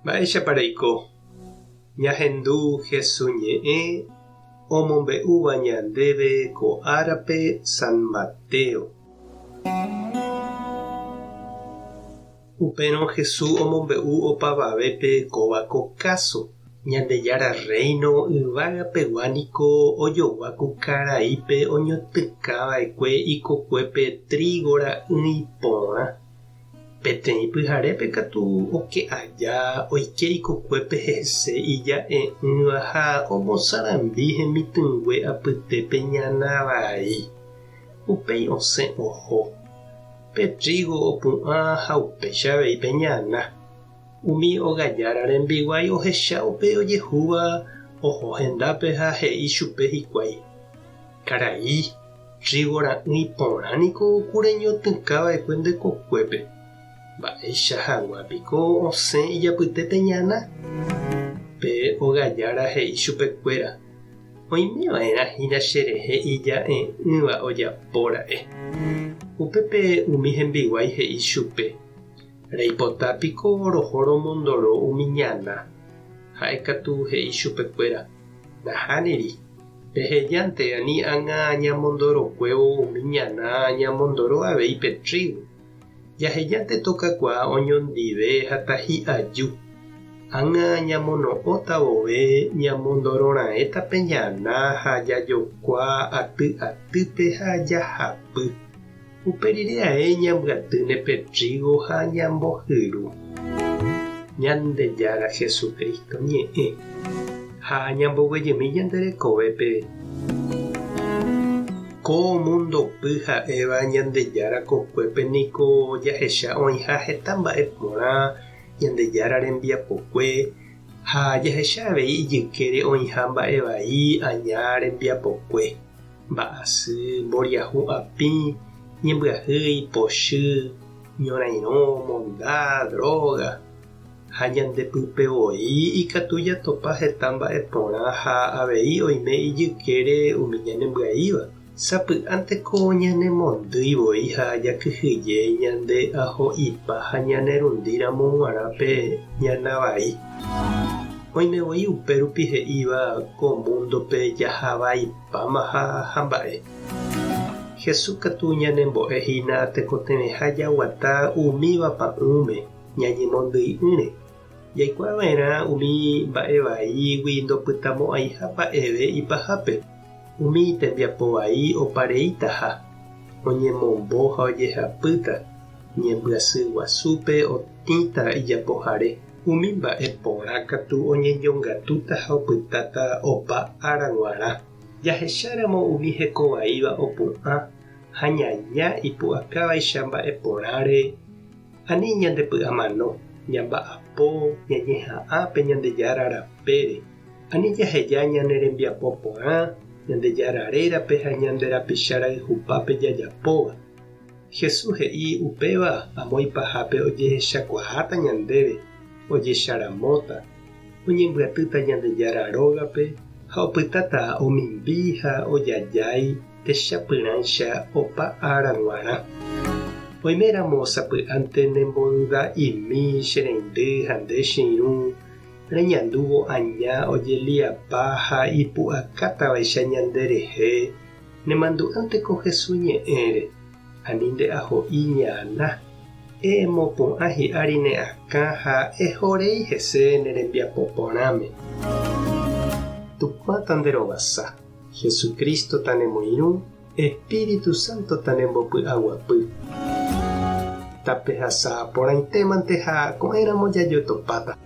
Mba'éichapareiko ñahendu Jesús ñe'ẽ omombe'úva ñandéve ko árape San Mateo. Upérõ Jesús omombe'u opavavépe kóva ko káso. Ñandejára reino yvágapeguániko ojogua ku karaípe oñotykãva'ekue ikokuépe trígora ỹi porã. Peteĩ pyharépe katu oke'aja oike ikokuépe hese ija'e'ỹva ha omosãrambi hemitỹngue apytépe ñana vai. Upéi osẽ oho. Pe trigo opu'ã ha upéicha avei pe ñana. Umi ogajára rembiguái ohecha upe ojehúva oho hendápe ha he'i chupe hikuái: karai, trígora ỹi porãniko kureñotykãva'ekue ndekokuépe. Mba'éicha hag̃uápiko osẽ ijapyte pe ñana. Pe ogajára he'i chupekuéra: oimeva'erãhína cherehe ija'e'ỹva ojapóra'e. Upépe umi hembiguái he'i chupe: reipotápiko roho romondoro umi ñana. Ha'ekatu he'i chupekuéra: nahániri, pehejánte ani ág̃a ñamondorokuévo umi ñana ñamondoro avei pe trigo. Jahejánte tokakuaa oñondive hata hi'aju. Ág̃a ñamono'õta vove ñamondorora'ẽta pe ñana ha jajokuaa aty-atýpe ha jahapy. Uperire ae ñambyatýne pe trigo ha ñambohyru. Ñandejára Jesukristo ñe'ẽ ha ñamboguejymi ñanderekovépe ko mundopy ha'éva ñandejára kokuépe niko jahecha oĩha heta mba'e porã ñandejára rembiapokue ha jahecha avei ijykére oĩha mba'evai aña rembiapokue: mba'asy, mboriahu apĩ, ñembyahýi, pochy, ñorairõ, monda, droga. Ha ñandepypevoi ikatu jatopa heta mba'e porã ha avei oime ijykére umi ñanembya'íva. Sapy'ánteko ñanemondýivoi ha jakyhyje ñande aho'ipa ha ñanerundíramo g̃uarãpe ñana vai. Oimevoi upérupi he'íva ko mundope jahavaipáma ha mba'e. Jesús katu ñanembo'ehína tekotevẽ ha jaguata umíva pa'ũme ñañemondýi'ỹre. Jaikuaava'erã umi mba'evaígui ndopytamo'ãi ha mba'eve ipahápe. Umi tembiapovai opareítaha, oñemombo ha ojehapýta. Ñembyasy guasúpe otĩta ijapoháre. Umi mba'e porã katu oñejongatúta ha opytáta opa ára g̃uarã. Jahecháramo umi hekovaíva opu'ã ha ñaña ipu'akávaicha mba'e porãre ani ñandepy'amano, ñamba'apo, ñañeha'ãpe ñandejára rapére, ani jaheja ñane rembiapo porã, ñandejára rérape ha ñande rapicha rayhupápe jajapóva. Jesús he'i upéva amo ipahápe ojehechakuaáta ñandéve, ojecharamóta, oñembyatýta ñandejára rógape ha opytáta omimbi ha ojajái techapyrãicha opa ára g̃uarã. Oiméramo sapy'ánte nembodyda'imi chereindy ha nde chiru reñandúvo aña ojeliapa ha ipu'akátavaicha ñanderehe nemandu'ánteko Jesús ñe'ẽre ani nde'aho'i ñana. Emopu'ã hi'ári ne'akã ha ehorei hese nerembiapo porãme. Tupãta nderovasa. Jesukristo tanemoirũ, Espíritu Santo tanembopy'aguapy. Tape hasa porãitémante ha ko'ẽramo jajotopáta.